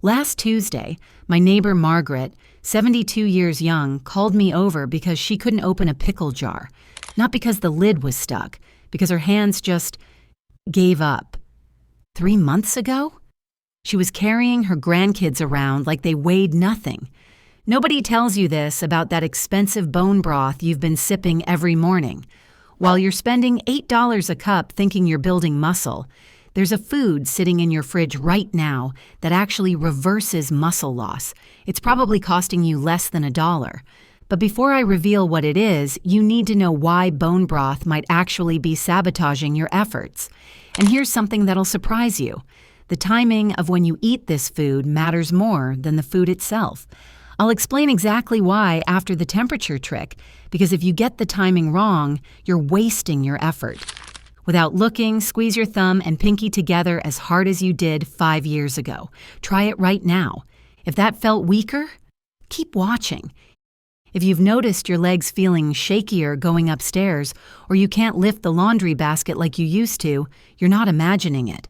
Last Tuesday, my neighbor Margaret, 72 years young, called me over because she couldn't open a pickle jar. Not because the lid was stuck, because her hands just gave up. 3 months ago? She was carrying her grandkids around like they weighed nothing. Nobody tells you this about that expensive bone broth you've been sipping every morning. While you're spending $8 a cup thinking you're building muscle, there's a food sitting in your fridge right now that actually reverses muscle loss. It's probably costing you less than $1. But before I reveal what it is, you need to know why bone broth might actually be sabotaging your efforts. And here's something that'll surprise you. The timing of when you eat this food matters more than the food itself. I'll explain exactly why after the temperature trick, because if you get the timing wrong, you're wasting your effort. Without looking, squeeze your thumb and pinky together as hard as you did 5 years ago. Try it right now. If that felt weaker, keep watching. If you've noticed your legs feeling shakier going upstairs, or you can't lift the laundry basket like you used to, you're not imagining it.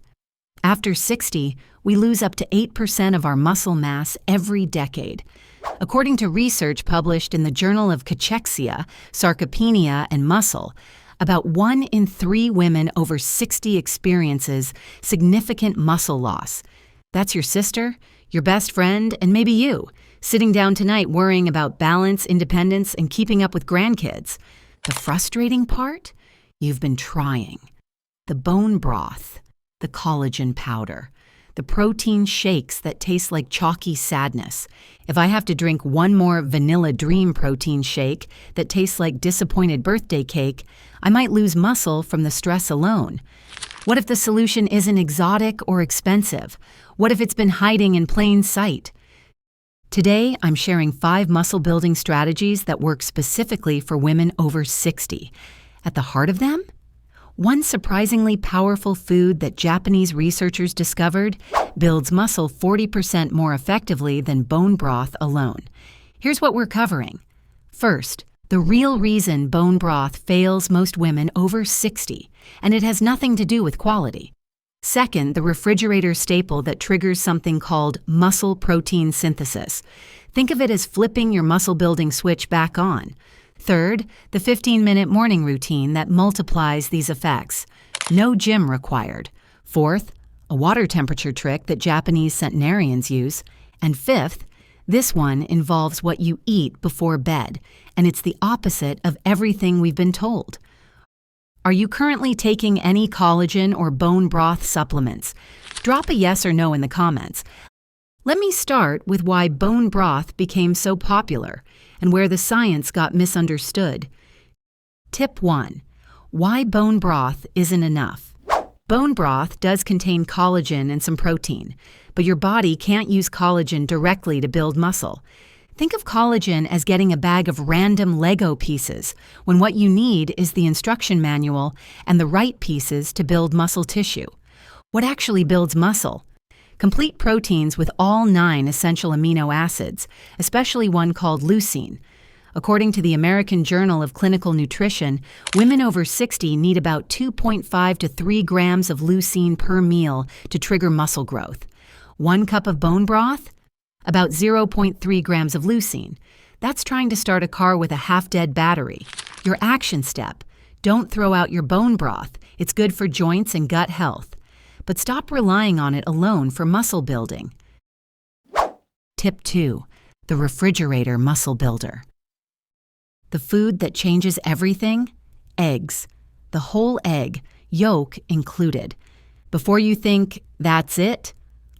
After 60, we lose up to 8% of our muscle mass every decade. According to research published in the Journal of Cachexia, Sarcopenia, and Muscle, about 1 in 3 women over 60 experiences significant muscle loss. That's your sister, your best friend, and maybe you, sitting down tonight worrying about balance, independence, and keeping up with grandkids. The frustrating part? You've been trying. The bone broth, the collagen powder, the protein shakes that taste like chalky sadness. If I have to drink one more Vanilla Dream protein shake that tastes like disappointed birthday cake, I might lose muscle from the stress alone. What if the solution isn't exotic or expensive? What if it's been hiding in plain sight? Today, I'm sharing 5 muscle-building strategies that work specifically for women over 60. At the heart of them? One surprisingly powerful food that Japanese researchers discovered builds muscle 40% more effectively than bone broth alone. Here's what we're covering. First, the real reason bone broth fails most women over 60, and it has nothing to do with quality. Second, the refrigerator staple that triggers something called muscle protein synthesis. Think of it as flipping your muscle-building switch back on. Third, the 15-minute morning routine that multiplies these effects. No gym required. Fourth, a water temperature trick that Japanese centenarians use. And fifth, this one involves what you eat before bed, and it's the opposite of everything we've been told. Are you currently taking any collagen or bone broth supplements? Drop a yes or no in the comments. Let me start with why bone broth became so popular and where the science got misunderstood. Tip 1. Why bone broth isn't enough. Bone broth does contain collagen and some protein, but your body can't use collagen directly to build muscle. Think of collagen as getting a bag of random Lego pieces, when what you need is the instruction manual and the right pieces to build muscle tissue. What actually builds muscle? Complete proteins with all 9 essential amino acids, especially one called leucine. According to the American Journal of Clinical Nutrition, women over 60 need about 2.5 to 3 grams of leucine per meal to trigger muscle growth. 1 cup of bone broth? About 0.3 grams of leucine. That's trying to start a car with a half-dead battery. Your action step: don't throw out your bone broth. It's good for joints and gut health. But stop relying on it alone for muscle building. Tip 2. The refrigerator muscle builder. The food that changes everything? Eggs. The whole egg, yolk included. Before you think, that's it?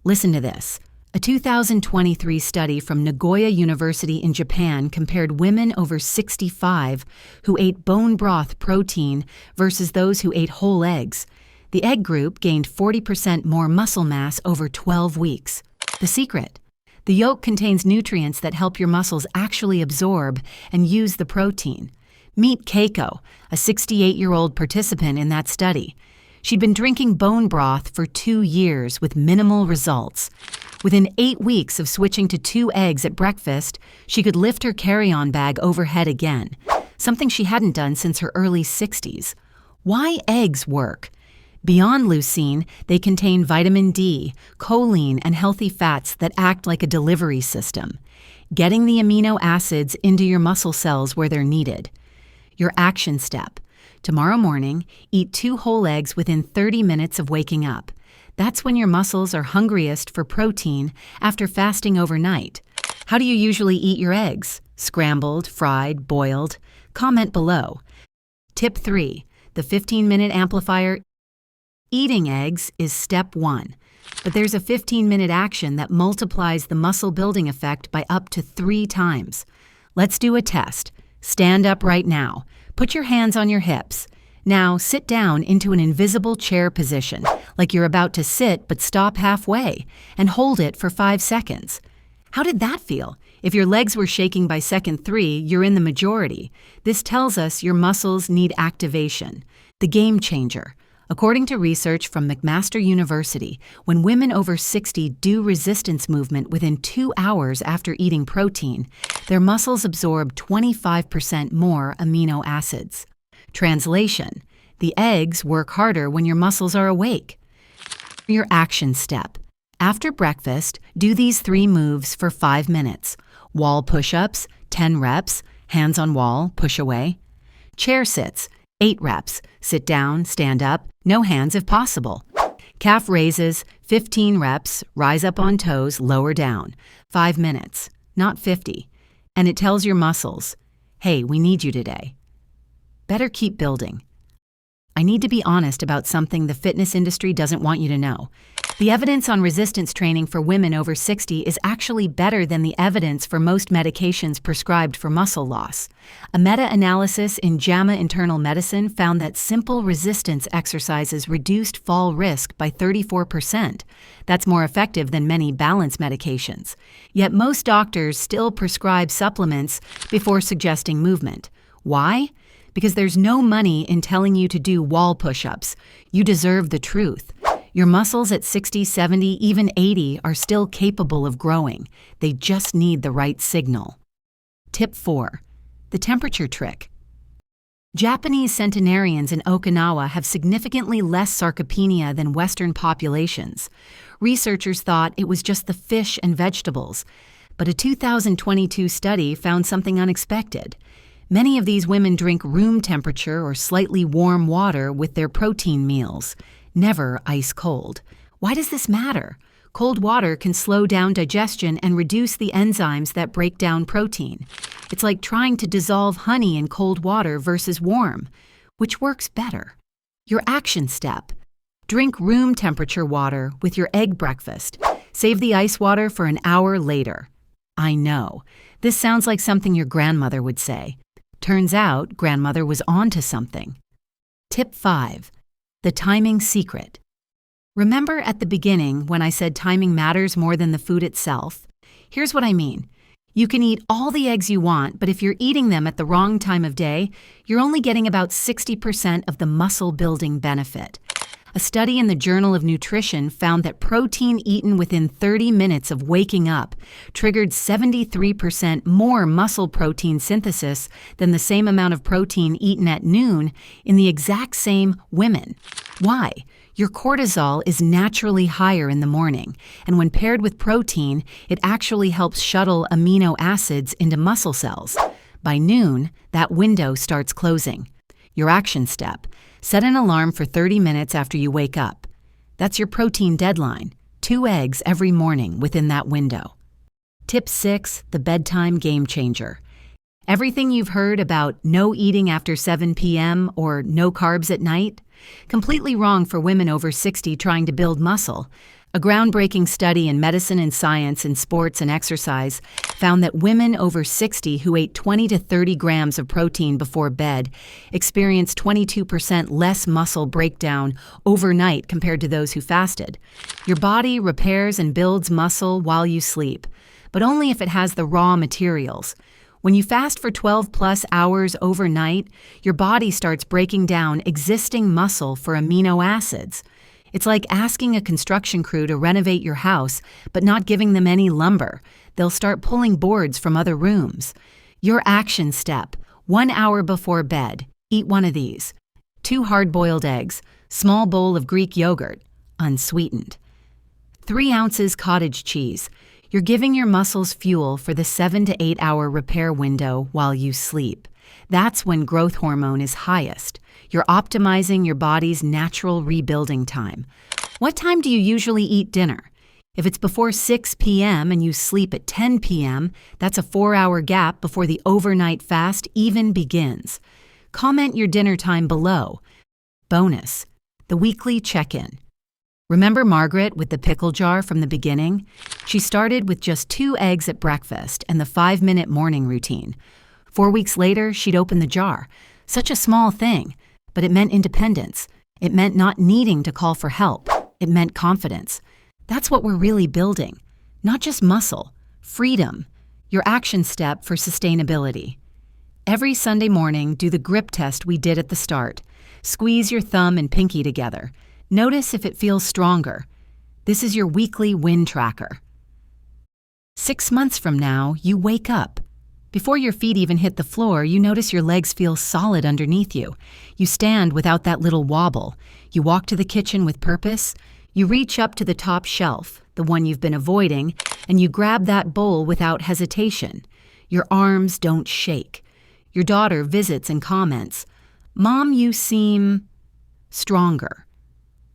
Listen to this. A 2023 study from Nagoya University in Japan compared women over 65 who ate bone broth protein versus those who ate whole eggs. The egg group gained 40% more muscle mass over 12 weeks. The secret? The yolk contains nutrients that help your muscles actually absorb and use the protein. Meet Keiko, a 68-year-old participant in that study. She'd been drinking bone broth for 2 years with minimal results. Within 8 weeks of switching to 2 eggs at breakfast, she could lift her carry-on bag overhead again, something she hadn't done since her early 60s. Why eggs work? Beyond leucine, they contain vitamin D, choline, and healthy fats that act like a delivery system, getting the amino acids into your muscle cells where they're needed. Your action step. Tomorrow morning, eat 2 whole eggs within 30 minutes of waking up. That's when your muscles are hungriest for protein after fasting overnight. How do you usually eat your eggs? Scrambled, fried, boiled? Comment below. Tip 3. The 15-minute amplifier. Eating eggs is step 1, but there's a 15-minute action that multiplies the muscle building effect by up to 3 times. Let's do a test. Stand up right now. Put your hands on your hips. Now sit down into an invisible chair position, like you're about to sit but stop halfway, and hold it for 5 seconds. How did that feel? If your legs were shaking by second 3, you're in the majority. This tells us your muscles need activation. The game changer. According to research from McMaster University, when women over 60 do resistance movement within 2 hours after eating protein, their muscles absorb 25% more amino acids. Translation: the eggs work harder when your muscles are awake. Your action step. After breakfast, do these 3 moves for 5 minutes. Wall push-ups, 10 reps, hands on wall, push away. Chair sits, 8 reps, sit down, stand up, no hands if possible. Calf raises, 15 reps, rise up on toes, lower down, 5 minutes, not 50. And it tells your muscles, hey, we need you today. Better keep building. I need to be honest about something the fitness industry doesn't want you to know. The evidence on resistance training for women over 60 is actually better than the evidence for most medications prescribed for muscle loss. A meta-analysis in JAMA Internal Medicine found that simple resistance exercises reduced fall risk by 34%. That's more effective than many balance medications. Yet most doctors still prescribe supplements before suggesting movement. Why? Because there's no money in telling you to do wall push-ups. You deserve the truth. Your muscles at 60, 70, even 80 are still capable of growing. They just need the right signal. Tip 4. The temperature trick. Japanese centenarians in Okinawa have significantly less sarcopenia than Western populations. Researchers thought it was just the fish and vegetables, but a 2022 study found something unexpected. Many of these women drink room temperature or slightly warm water with their protein meals, never ice cold. Why does this matter? Cold water can slow down digestion and reduce the enzymes that break down protein. It's like trying to dissolve honey in cold water versus warm. Which works better? Your action step. Drink room temperature water with your egg breakfast. Save the ice water for an hour later. I know. This sounds like something your grandmother would say. Turns out, grandmother was onto something. Tip 5. The timing secret. Remember at the beginning when I said timing matters more than the food itself? Here's what I mean. You can eat all the eggs you want, but if you're eating them at the wrong time of day, you're only getting about 60% of the muscle-building benefit. A study in the Journal of Nutrition found that protein eaten within 30 minutes of waking up triggered 73% more muscle protein synthesis than the same amount of protein eaten at noon in the exact same women. Why? Your cortisol is naturally higher in the morning, and when paired with protein, it actually helps shuttle amino acids into muscle cells. By noon, that window starts closing. Your action step. Set an alarm for 30 minutes after you wake up. That's your protein deadline. 2 eggs every morning within that window. Tip 6, the bedtime game changer. Everything you've heard about no eating after 7 p.m. or no carbs at night? Completely wrong for women over 60 trying to build muscle. A groundbreaking study in medicine and science in sports and exercise found that women over 60 who ate 20 to 30 grams of protein before bed experienced 22% less muscle breakdown overnight compared to those who fasted. Your body repairs and builds muscle while you sleep, but only if it has the raw materials. When you fast for 12 plus hours overnight, your body starts breaking down existing muscle for amino acids. It's like asking a construction crew to renovate your house, but not giving them any lumber. They'll start pulling boards from other rooms. Your action step, 1 hour before bed, eat one of these. 2 hard-boiled eggs, Small bowl of Greek yogurt, unsweetened. 3 ounces cottage cheese. You're giving your muscles fuel for the 7 to 8 hour repair window while you sleep. That's when growth hormone is highest. You're optimizing your body's natural rebuilding time. What time do you usually eat dinner? If it's before 6 p.m. and you sleep at 10 p.m., that's a 4-hour gap before the overnight fast even begins. Comment your dinner time below. Bonus: the weekly check-in. Remember Margaret with the pickle jar from the beginning? She started with just 2 eggs at breakfast and the 5-minute morning routine. 4 weeks later, she'd open the jar. Such a small thing, but it meant independence. It meant not needing to call for help. It meant confidence. That's what we're really building. Not just muscle, freedom, your action step for sustainability. Every Sunday morning, do the grip test we did at the start. Squeeze your thumb and pinky together. Notice if it feels stronger. This is your weekly win tracker. 6 months from now, you wake up. Before your feet even hit the floor, you notice your legs feel solid underneath you. You stand without that little wobble. You walk to the kitchen with purpose. You reach up to the top shelf, the one you've been avoiding, and you grab that bowl without hesitation. Your arms don't shake. Your daughter visits and comments, "Mom, you seem stronger."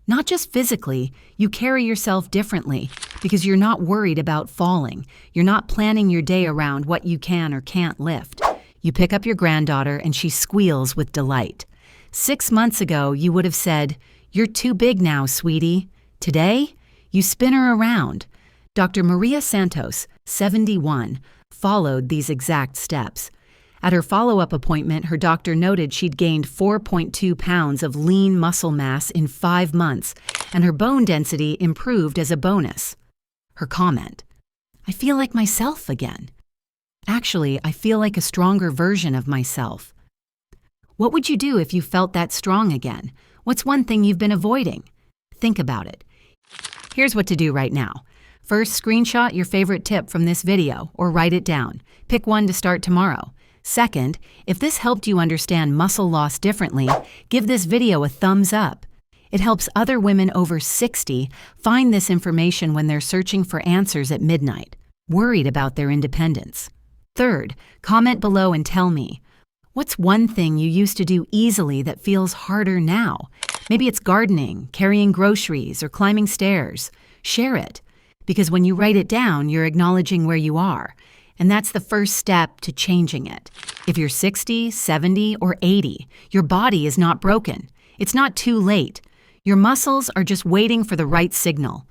Not just physically, you carry yourself differently because you're not worried about falling. You're not planning your day around what you can or can't lift. You pick up your granddaughter and she squeals with delight. 6 months ago, you would have said, "You're too big now, sweetie." Today, you spin her around. Dr. Maria Santos, 71, followed these exact steps. At her follow-up appointment, her doctor noted she'd gained 4.2 pounds of lean muscle mass in 5 months, and her bone density improved as a bonus. Her comment: "I feel like myself again. Actually, I feel like a stronger version of myself." What would you do if you felt that strong again? What's one thing you've been avoiding? Think about it. Here's what to do right now. First, screenshot your favorite tip from this video or write it down. Pick one to start tomorrow. Second, if this helped you understand muscle loss differently, give this video a thumbs up. It helps other women over 60 find this information when they're searching for answers at midnight, worried about their independence. Third, comment below and tell me, what's one thing you used to do easily that feels harder now? Maybe it's gardening, carrying groceries, or climbing stairs. Share it, because when you write it down, you're acknowledging where you are. And that's the first step to changing it. If you're 60, 70, or 80, your body is not broken. It's not too late. Your muscles are just waiting for the right signal.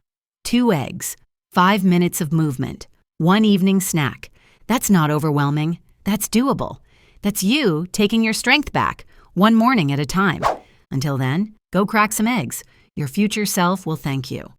2 eggs, 5 minutes of movement, 1 evening snack. That's not overwhelming. That's doable. That's you taking your strength back, 1 morning at a time. Until then, go crack some eggs. Your future self will thank you.